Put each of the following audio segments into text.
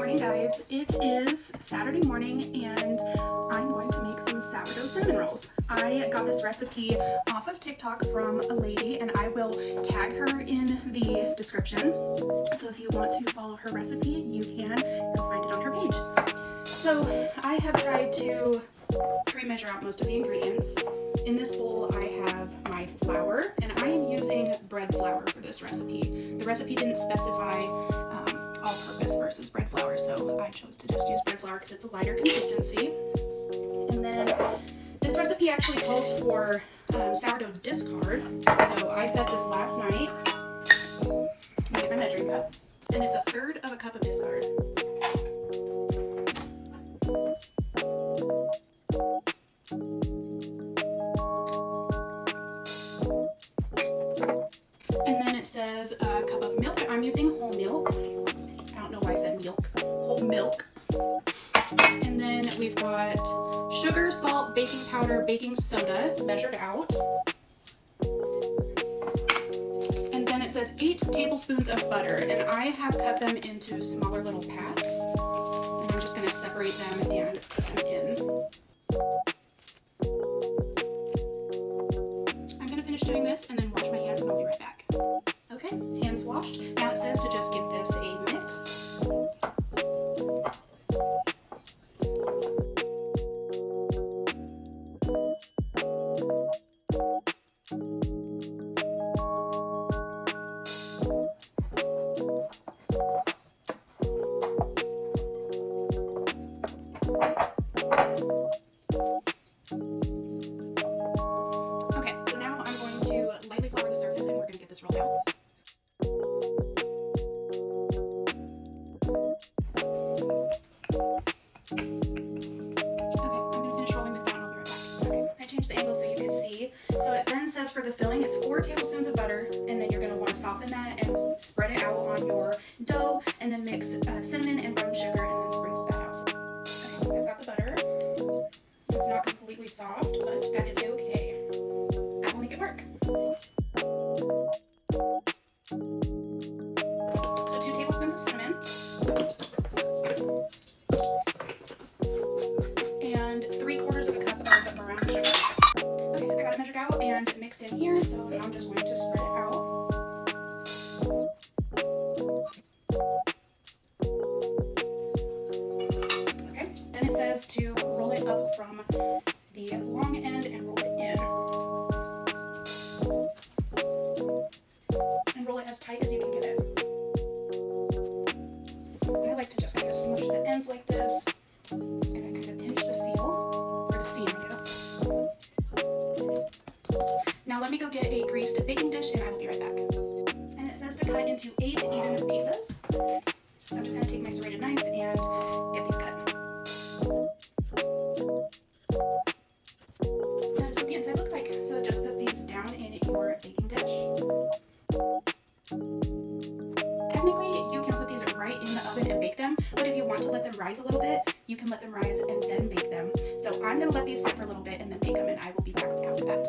morning, guys. It is Saturday morning and I'm going to make some sourdough cinnamon rolls. I got this recipe off of TikTok from a lady and I will tag her in the description. So if you want to follow her recipe, you can go find it on her page. So I have tried to pre-measure out most of the ingredients. In this bowl I have my flour, and I am using bread flour for this recipe. The recipe didn't specify all-purpose versus bread flour, so I chose to just use bread flour because it's a lighter consistency. And then this recipe actually calls for sourdough discard, so I fed this last night. Let me get my measuring cup, and it's 1/3 of a cup of discard. And then it says a cup of milk. I'm using whole milk. I don't know why I said milk. Whole milk. And then we've got sugar, salt, baking powder, baking soda, measured out. And then it says 8 tablespoons of butter, and I have cut them into smaller little pats. And I'm just going to separate them and put them in. I'm going to finish doing this and then wash my hands and I'll be right back. Okay, hands washed. Now it says to just give this a mix. Okay, so now I'm going to lightly flour the surface and we're going to get this rolled out. The angle so you can see. So it then says for the filling it's 4 tablespoons of butter, and then you're going to want to soften that and spread it out on your dough, and then mix cinnamon and brown sugar and then sprinkle that out. Okay, I've got the butter. It's not completely soft, but that is okay. I will make it work. So 2 tablespoons of cinnamon and 3/4 of a cup of brown sugar. Okay, I got it measured out and mixed in here, so now I'm just going to spread it out. Okay, then it says to roll it up from the long end and roll it in. And roll it as tight as you can get it. I like to just kind of smush the ends like this. And I kind of pinch the seal, or the seam, I guess. Now let me go get a greased baking dish and I will be right back. And it says to cut into 8 even pieces. So I'm just going to take my serrated knife and get these cut. That is what the inside looks like. So just put these down in your baking dish. Technically, you can put these right in the oven and bake them, but if you want to let them rise a little bit, you can let them rise and then bake them. So I'm going to let these sit for a little bit and then bake them, and I will be back after that.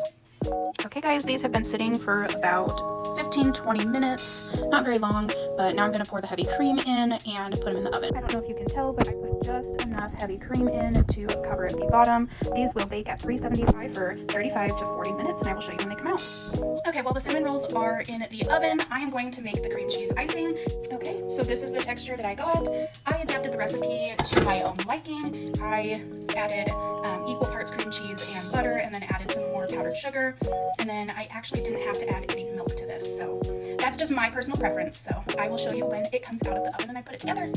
Okay guys, these have been sitting for about 15-20 minutes, not very long, but now I'm going to pour the heavy cream in and put them in the oven. I don't know if you can tell, but I put just enough heavy cream in to cover the bottom. These will bake at 375 for 35 to 40 minutes, and I will show you when they come out. Okay, while the cinnamon rolls are in the oven, I am going to make the cream cheese icing. Okay, so this is the texture that I got. I adapted the recipe to my own liking. I added equal parts cream cheese and butter, and then added some more powdered sugar, and then I actually didn't have to add any milk to this, so that's just my personal preference. So I will show you when it comes out of the oven and I put it together.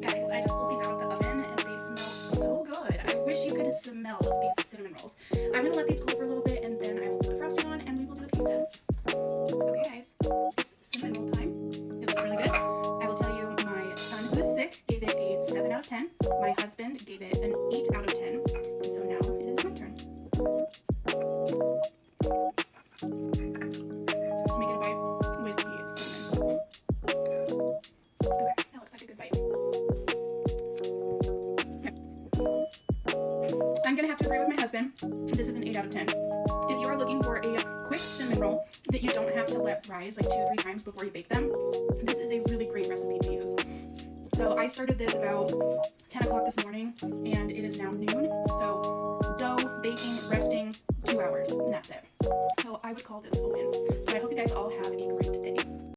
Guys, I just pulled these out of the oven and they smell so good. I wish you could smell these cinnamon rolls. I'm going to let these cool for a little bit and then I will put the frosting on and we will do a taste test. Okay guys, it's cinnamon roll time. It looks really good. I will tell you, my son who is sick gave it a 7 out of 10. My husband gave it an 8 out of 10. So now it is my turn. Let me get a bite with the cinnamon. Okay, that looks like a good bite. I'm gonna have to agree with my husband. This is an 8 out of 10. If you are looking for a quick cinnamon roll that you don't have to let rise like 2 or 3 times before you bake them, this is a really great recipe to use. So I started this about 10 o'clock this morning, and it is now noon. So dough, baking, resting, 2 hours, and that's it. So I would call this a win. So I hope you guys all have